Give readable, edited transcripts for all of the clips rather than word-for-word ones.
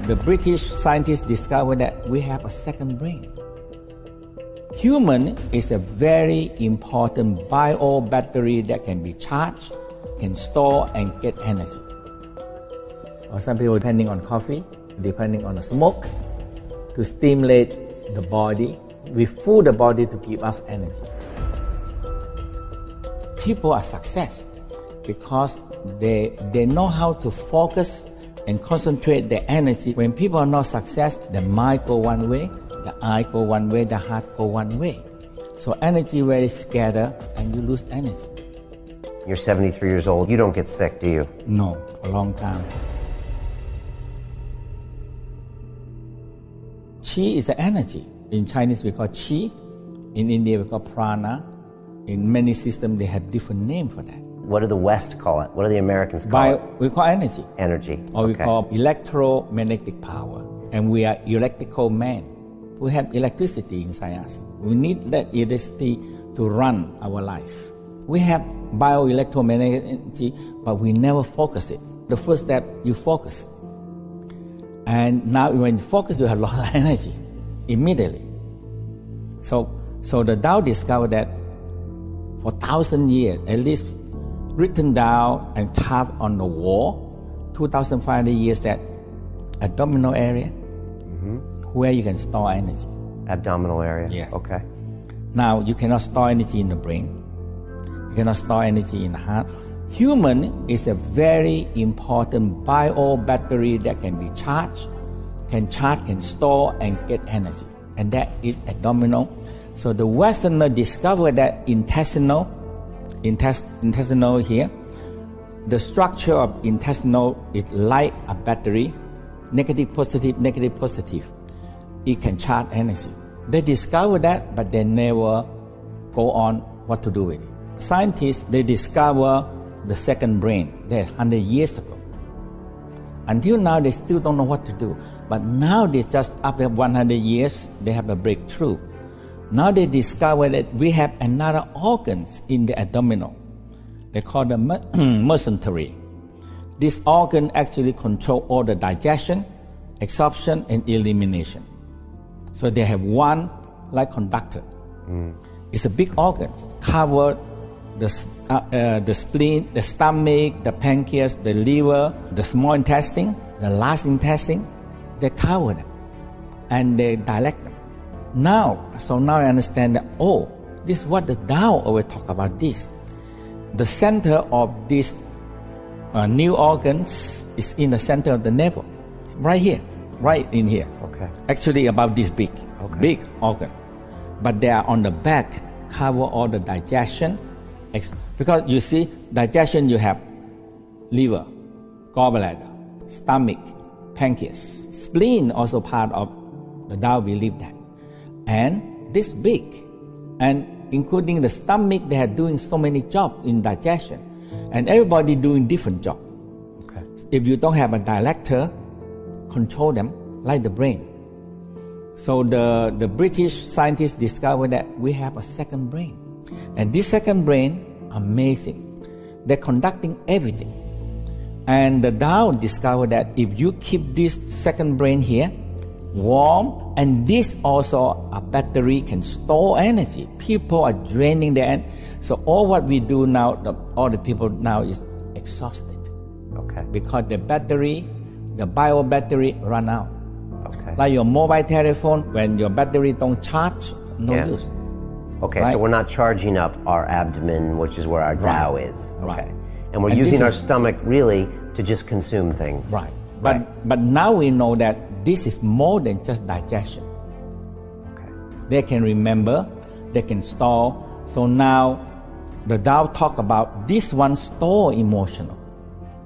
the British scientists discovered that we have a second brain. Human is a very important bio battery that can be charged, can store and get energy. Or some people depending on coffee, depending on the smoke, to stimulate the body. We fool the body to give us energy. People are success because they know how to focus and concentrate their energy. When people are not success, the mind go one way, the eye go one way, the heart go one way. So energy very scattered and you lose energy. You're 73 years old. You don't get sick, do you? No, for a long time. Chi is an energy. In Chinese we call Chi. In India we call prana. In many systems they have different name for that. What do the West call it? What do the Americans call it? We call energy. Energy. Or we call electromagnetic power. And we are electrical man. We have electricity inside us. We need that electricity to run our life. We have bioelectromagnetic energy, but we never focus it. The first step, you focus. And now when you focus, you have a lot of energy immediately. So the Tao discovered that for 1,000 years, at least written down and carved on the wall, 2,500 years, that abdominal area, where you can store energy. Abdominal area? Yes. Okay. Now, you cannot store energy in the brain. You cannot store energy in the heart. Human is a very important bio battery that can be charged, can store and get energy. And that is abdominal. So the Westerner discovered that intestinal here, the structure of intestinal is like a battery, negative, positive. It can charge energy. They discovered that, but they never go on what to do with it. Scientists, they discover the second brain 100 years ago. Until now, they still don't know what to do. But now, they just after 100 years, they have a breakthrough. Now they discover that we have another organs in the abdominal. They call the mesentery. This organ actually control all the digestion, absorption, and elimination. So they have one like conductor. It's a big organ, cover the spleen, the stomach, the pancreas, the liver, the small intestine, the large intestine. They cover them and they dilate them. Now I understand that, this is what the Tao always talk about this. The center of these new organs is in the center of the navel, right here, right in here. Okay. Actually about this big, big organ. But they are on the back, cover all the digestion. Because you see, digestion you have liver, gallbladder, stomach, pancreas, spleen also part of the Tao believe that. And this big, and including the stomach, they are doing so many jobs in digestion. And everybody doing different job. Okay. If you don't have a director, control them like the brain. So the British scientists discovered that we have a second brain. And this second brain, amazing. They're conducting everything. And the Tao discovered that if you keep this second brain here, warm, and this also a battery can store energy. People are draining their energy. So all what we do now, all the people now is exhausted. Okay. Because the battery, the bio battery run out. Okay. Like your mobile telephone, when your battery don't charge, no use. Okay, right? So we're not charging up our abdomen, which is where our Tao is. Okay. Right. And we're using our stomach really to just consume things. Right. But now we know that this is more than just digestion. Okay. They can remember, they can store. So now the Tao talk about this one store emotional,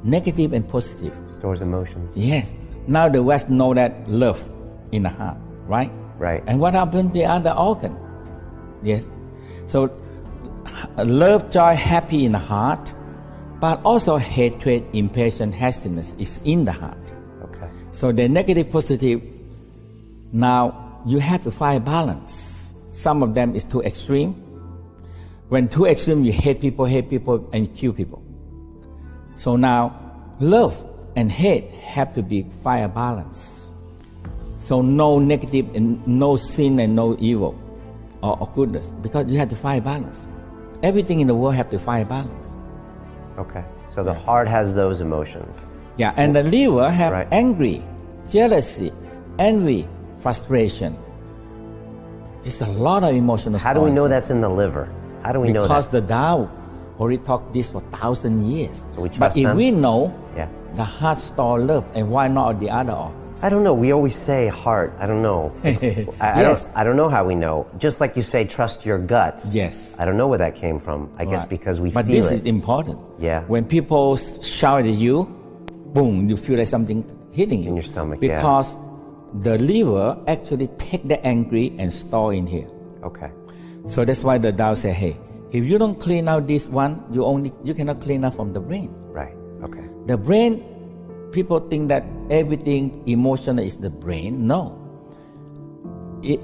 negative and positive. Stores emotions. Yes. Now the West know that love in the heart, right? Right. And what happened to the other organ? Yes. So love, joy, happy in the heart, but also hatred, impatience, hastiness is in the heart. Okay. So the negative, positive, now you have to find balance. Some of them is too extreme. When too extreme, you hate people, and you kill people. So now love and hate have to be fire balance. So no negative and no sin and no evil or goodness, because you have to find balance. Everything in the world have to find balance. Okay. So the heart has those emotions. Yeah, and the liver have Right. angry, jealousy, envy, frustration. It's a lot of emotional. How do we know responses. that's in the liver? How do we know Because that? the Tao already taught this for 1,000 years. So we but trust if them? we know Yeah. the heart store love, and why not the other organs? I don't know. We always say heart. I don't know. Yes. I don't know how we know. Just like you say, trust your gut. Yes. I don't know where that came from. I guess Right. because we But feel this it. is important. Yeah. When people shout at you, boom, you feel like something hitting you. In your stomach, yeah. Because the liver actually take the angry and store in here. Okay. So that's why the Tao say, hey, if you don't clean out this one, you cannot clean out from the brain. Right. Okay. The brain, people think that everything emotional is the brain. No.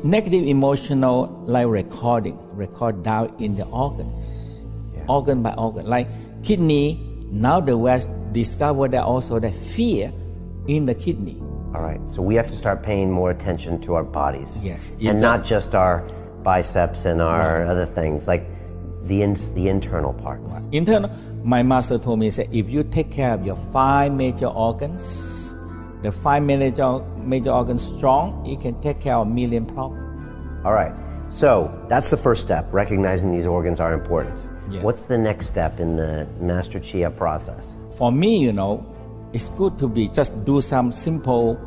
Negative emotional like record down in the organs, organ by organ. Like kidney, now the West discovered that also the fear in the kidney. All right. So we have to start paying more attention to our bodies. Yes. And not just our biceps and our other things, like the internal parts. Internal, my master told me, say, if you take care of your 5 major organs, the 5 major organs strong, it can take care of 1 million problems. All right. So that's the first step, recognizing these organs are important. Yes. What's the next step in the Master Chia process? For me, it's good to be just do some simple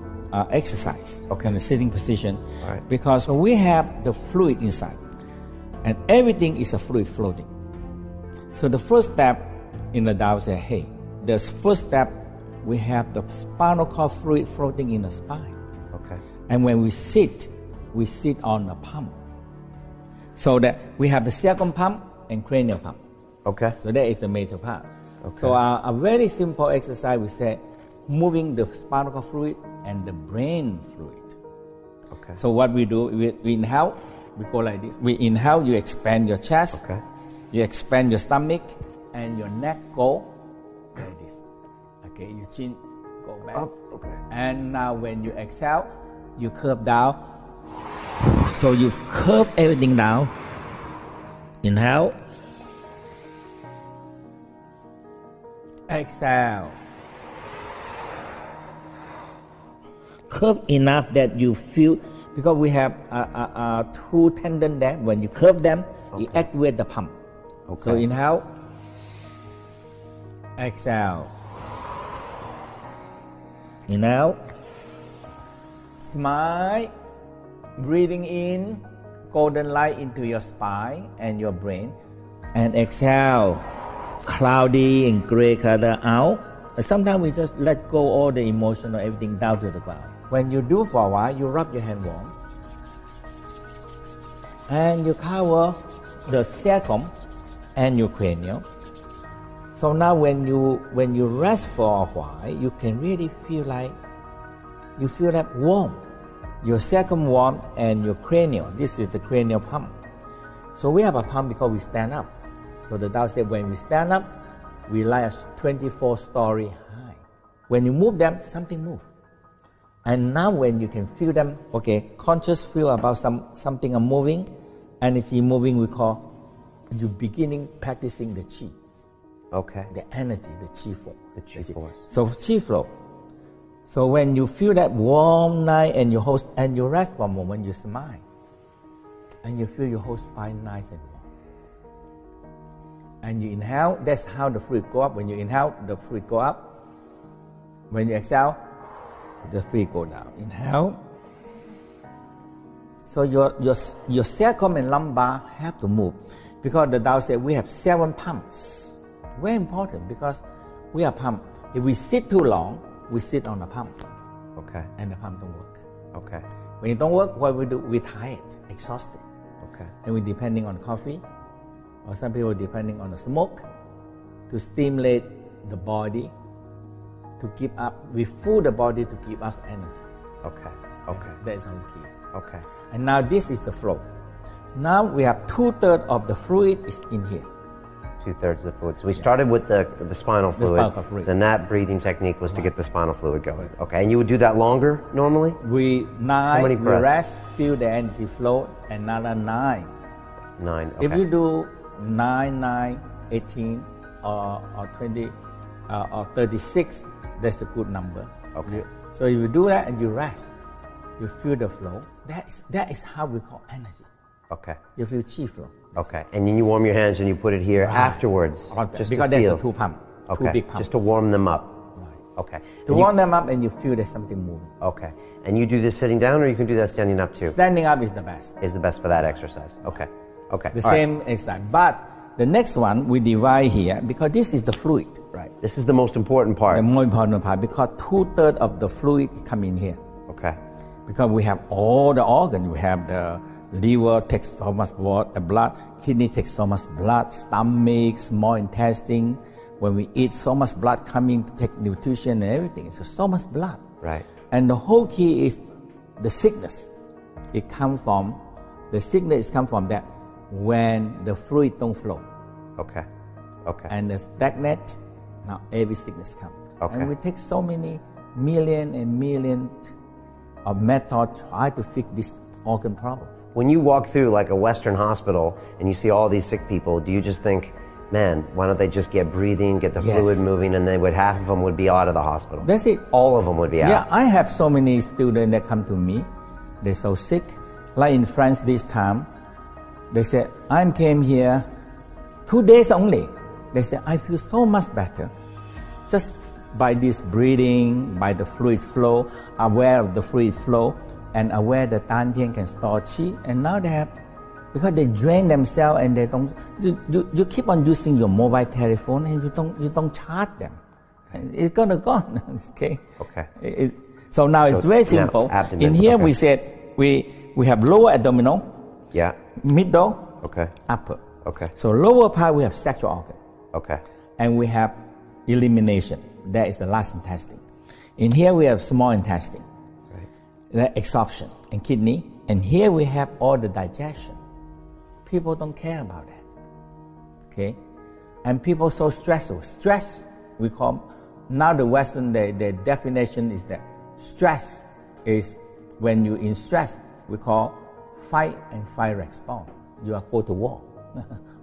exercise in the sitting position, Right. because we have the fluid inside, and everything is a fluid floating. So the first step in the Tao say, hey, the first step we have the spinal cord fluid floating in the spine, Okay. and when we sit on the pump, so that we have the second pump and cranial pump. Okay. So that is the major part. Okay. So a very simple exercise, we say, moving the spinal cord fluid and the brain fluid. Okay. So what we do, we inhale, we go like this. We inhale, you expand your chest, Okay. you expand your stomach, and your neck go like this. Okay, your chin go back. Up. Okay. And now when you exhale, you curve down. So you curve everything down. Inhale. Exhale. Curve enough that you feel, because we have 2 tendons there. When you curve them, you activate the pump. Okay. So inhale. Exhale. Inhale. Smile. Breathing in golden light into your spine and your brain. And exhale. Cloudy and gray color out. Sometimes we just let go all the emotional everything down to the ground. When you do for a while, you rub your hand warm. And you cover the sacrum and your cranial. So now when you rest for a while, you can really feel like warm. Your sacrum warm and your cranial. This is the cranial pump. So we have a pump because we stand up. So the Tao said when we stand up, we like a 24-story high. When you move them, something moves. And now when you can feel them, conscious feel about something are moving, energy moving, we call you beginning practicing the Qi. Okay. The energy, the Qi flow. The Qi force. So Qi flow. So when you feel that warm night and you rest for a moment, you smile. And you feel your whole spine nice and warm. And you inhale, that's how the fluid go up. When you inhale, the fluid go up. When you exhale, the fluid go down. Inhale. So your sacrum and lumbar have to move. Because the Tao said we have 7 pumps. Very important because we are pumped. If we sit too long, we sit on a pump. Okay. And the pump don't work. Okay. When it don't work, what we do? We're tired, exhausted. Okay. And we're depending on coffee, or some people depending on the smoke to stimulate the body to keep up. We fool the body to give us energy. Okay. Okay. That is our key. Okay. And now this is the flow. Now we have 2/3 of the fluid is in here. 2/3 of the fluid. So we started with the spinal fluid. spinal fluid. Then that breathing technique was to get the spinal fluid going. Okay, and you would do that longer normally? Nine, many we breaths? rest, feel the energy flow, another 9. 9. Okay. If you do 9, 9, 18, or 20, or 36, that's a good number. Okay. So if you do that and you rest, you feel the flow. That is how we call energy. Okay. You feel chi flow. Okay. And then you warm your hands and you put it here afterwards, just because to feel. there's a 2 pump, Okay. 2 big pumps. Just to warm them up. Right. Okay. To warm them up and you feel there's something moving. Okay. And you do this sitting down, or you can do that standing up too? Standing up is the best. Is the best for that exercise. Okay. Okay. The All right. same exercise. But the next one we divide here because this is the fluid. Right. This is the most important part. The more important part because 2/3 of the fluid come in here. Okay. Because we have all the organs. We have the liver takes so much blood, kidney takes so much blood, stomach, small intestine. When we eat, so much blood coming to take nutrition and everything. So much blood. Right. And the whole key is the sickness. The sickness come from that when the fluid don't flow. Okay. Okay. And the stagnant, now every sickness comes. Okay. And we take so many million and million of methods try to fix this organ problem. When you walk through like a Western hospital and you see all these sick people, do you just think, man, why don't they just get breathing, get the Yes. fluid moving, and then half of them would be out of the hospital? That's it. All of them would be out. Yeah, I have so many students that come to me. They're so sick. Like in France this time, they said, I came here 2 days only. They said, I feel so much better. Just by this breathing, by the fluid flow, aware of the fluid flow, and aware that Dantian can store chi. And now they have, because they drain themselves and they don't, you keep on using your mobile telephone and you don't charge them. It's gonna gone, okay? Okay. So now it's very simple. Abdomen, In here okay. we said we have lower abdominal, Yeah. middle, Okay. upper. Okay. So lower part we have sexual organ, Okay. and we have elimination. That is the last intestine. In here we have small intestine, Right. the absorption and kidney, and here we have all the digestion. People don't care about that. Okay, and people so stressful. Stress we call now the Western the definition is that stress is when you in stress we call fight and flight response. You are go to war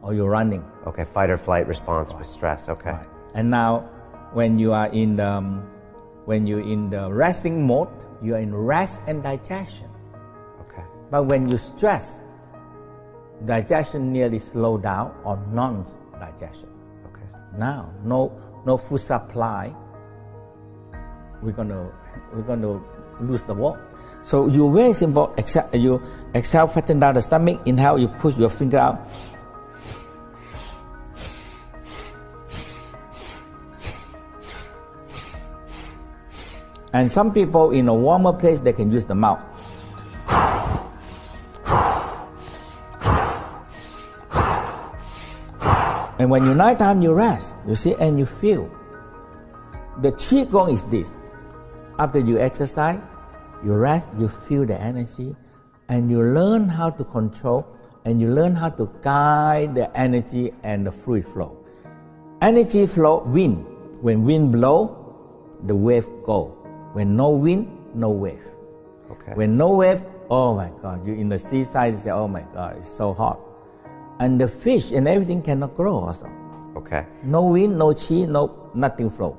or you're running. Okay. Fight or flight response with stress. Okay. Right. And now when you are when you're in the resting mode, you are in rest and digestion. Okay. But when you stress, digestion nearly slow down or non-digestion. Okay. Now, no food supply. We're gonna lose the war. So you very simple. You exhale, fatten down the stomach. Inhale, you push your finger out. And some people in a warmer place, they can use the mouth. And when you nighttime, you rest, you see, and you feel. The qigong is this. After you exercise, you rest, you feel the energy, and you learn how to control, and you learn how to guide the energy and the fluid flow. Energy flow, wind. When wind blow, the wave go. When no wind, no wave. Okay. When no wave, oh my God, you're in the seaside, you say, oh my God, it's so hot. And the fish and everything cannot grow also. Okay. No wind, no chi, nothing flow.